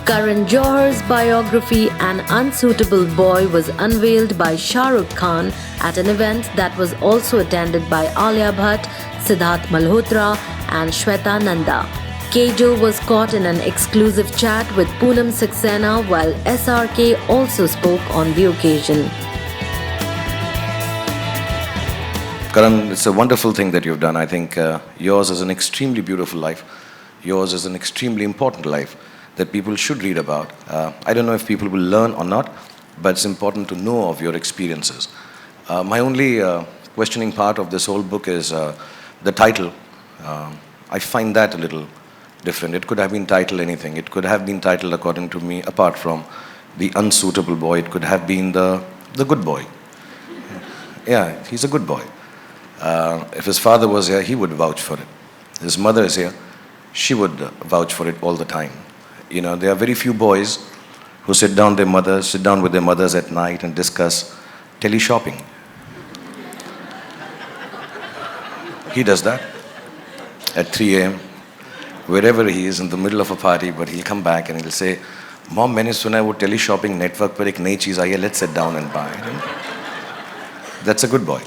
Karan Johar's biography An Unsuitable Boy was unveiled by Shah Rukh Khan at an event that was also attended by Alia Bhatt, Siddharth Malhotra and Shweta Nanda. Kajol was caught in an exclusive chat with Poonam Saxena while SRK also spoke on the occasion. Karan, it's a wonderful thing that you've done. I think yours is an extremely beautiful life. Yours is an extremely important life that people should read about. I don't know if people will learn or not, but it's important to know of your experiences. My only questioning part of this whole book is the title. I find that a little different. It could have been titled anything. It could have been titled, according to me, apart from The Unsuitable Boy, it could have been the Good Boy. Yeah, he's a good boy. If his father was here, he would vouch for it. His mother is here, she would vouch for it all the time. You know, there are very few boys who sit down with their mothers at night and discuss tele-shopping. He does that at 3 a.m. Wherever he is in the middle of a party, but he'll come back and he'll say, "Mom, मैंने सुना है वो tele-shopping network पर एक नई चीज़ आई है, let's sit down and buy it." That's a good boy.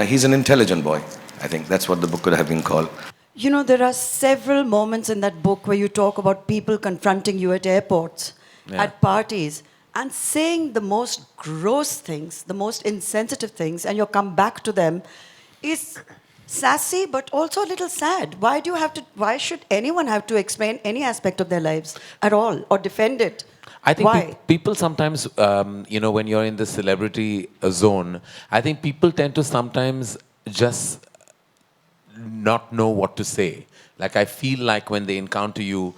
He's an intelligent boy. I think that's what the book could have been called. You know, there are several moments in that book where you talk about people confronting you at airports, at parties, and saying the most gross things, the most insensitive things, and you come back to them is sassy but also a little sad. Why should anyone have to explain any aspect of their lives at all or defend it? I think Why? people sometimes, when you're in the celebrity zone, I think people tend to sometimes just not know what to say. Like, I feel like when they encounter you,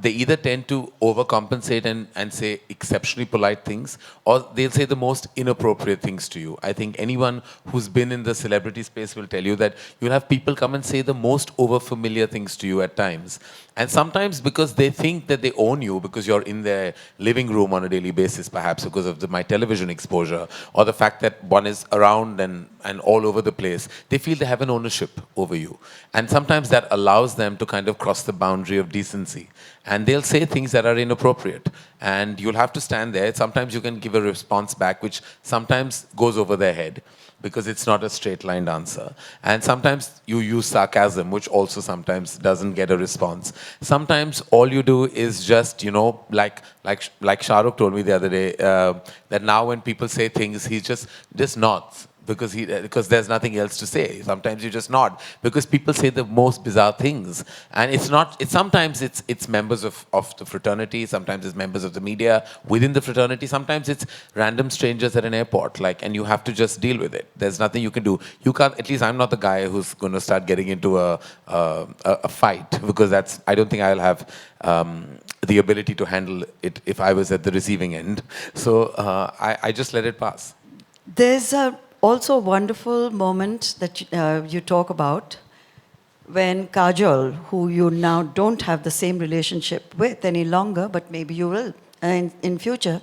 they either tend to overcompensate and say exceptionally polite things, or they'll say the most inappropriate things to you. I think anyone who's been in the celebrity space will tell you that you'll have people come and say the most overfamiliar things to you at times. And sometimes because they think that they own you, because you're in their living room on a daily basis, perhaps because of my television exposure, or the fact that one is around and all over the place, they feel they have an ownership over you. And sometimes that allows them to kind of cross the boundary of decency. And they'll say things that are inappropriate. And you'll have to stand there. Sometimes you can give a response back, which sometimes goes over their head, because it's not a straight-line answer. And sometimes you use sarcasm, which also sometimes doesn't get a response. Sometimes all you do is just, like Shah Rukh told me the other day, that now when people say things, he just nods. Because there's nothing else to say. Sometimes you just nod because people say the most bizarre things, and sometimes it's members of the fraternity, sometimes it's members of the media within the fraternity, sometimes it's random strangers at an airport, and you have to just deal with it. There's nothing you can do. You can't. At least I'm not the guy who's going to start getting into a fight, because I don't think I'll have the ability to handle it if I was at the receiving end. So I just let it pass. There's also a wonderful moment that you talk about when Kajol, who you now don't have the same relationship with any longer, but maybe you will in future,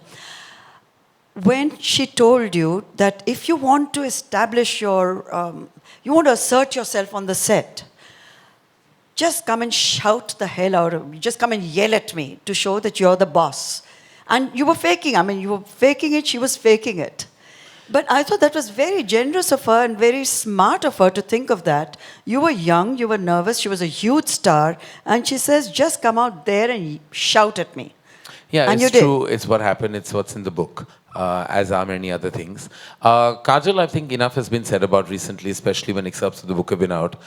when she told you that if you want to establish you want to assert yourself on the set, just come and shout the hell out of me, just come and yell at me to show that you're the boss. And you were faking, you were faking it, she was faking it. But I thought that was very generous of her and very smart of her to think of that. You were young, you were nervous, she was a huge star, and she says, just come out there and shout at me. Yeah, and it's true. It's what happened. It's what's in the book, as are many other things. Kajol, I think enough has been said about recently, especially when excerpts of the book have been out.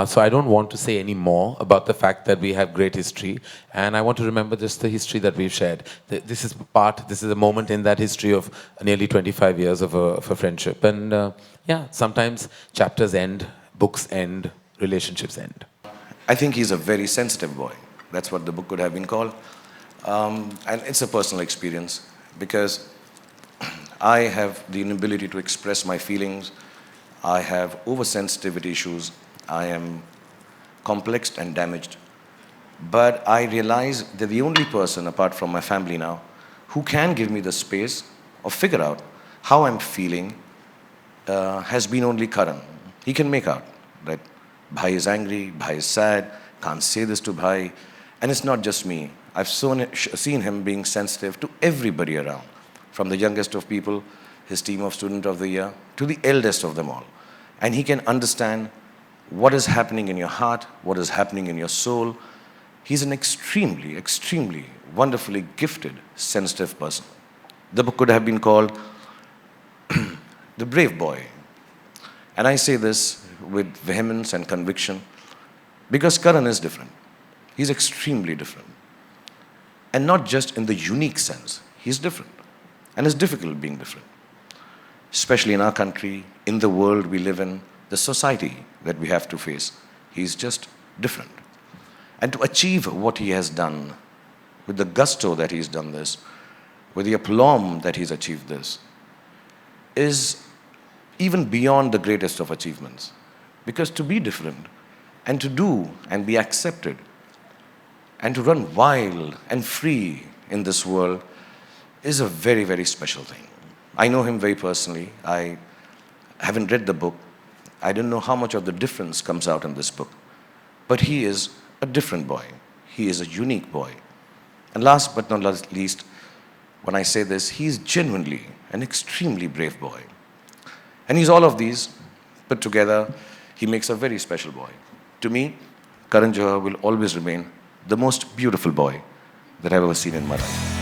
So I don't want to say any more about the fact that we have great history. And I want to remember just the history that we've shared. This is a moment in that history of nearly 25 years of a friendship. And sometimes chapters end, books end, relationships end. I think he's a very sensitive boy. That's what the book could have been called. And it's a personal experience, because I have the inability to express my feelings. I have oversensitivity issues. I am complex and damaged. But I realize that the only person, apart from my family now, who can give me the space or figure out how I'm feeling has been only Karan. He can make out that Bhai is angry, Bhai is sad, can't say this to Bhai. And it's not just me. I've seen him being sensitive to everybody around, from the youngest of people, his team of Student of the Year, to the eldest of them all. And he can understand what is happening in your heart, what is happening in your soul. He's an extremely, extremely wonderfully gifted, sensitive person. The book could have been called The Brave Boy. And I say this with vehemence and conviction because Karan is different. He's extremely different. And not just in the unique sense, he's different. And it's difficult being different. Especially in our country, in the world we live in, the society that we have to face. He's just different. And to achieve what he has done, with the gusto that he's done this, with the aplomb that he's achieved this, is even beyond the greatest of achievements. Because to be different, and to do and be accepted, and to run wild and free in this world is a very, very special thing. I know him very personally. I haven't read the book. I don't know how much of the difference comes out in this book. But he is a different boy. He is a unique boy. And last but not least, when I say this, he's genuinely an extremely brave boy. And he's all of these put together. He makes a very special boy. To me, Karan Johar will always remain the most beautiful boy that I've ever seen in my life.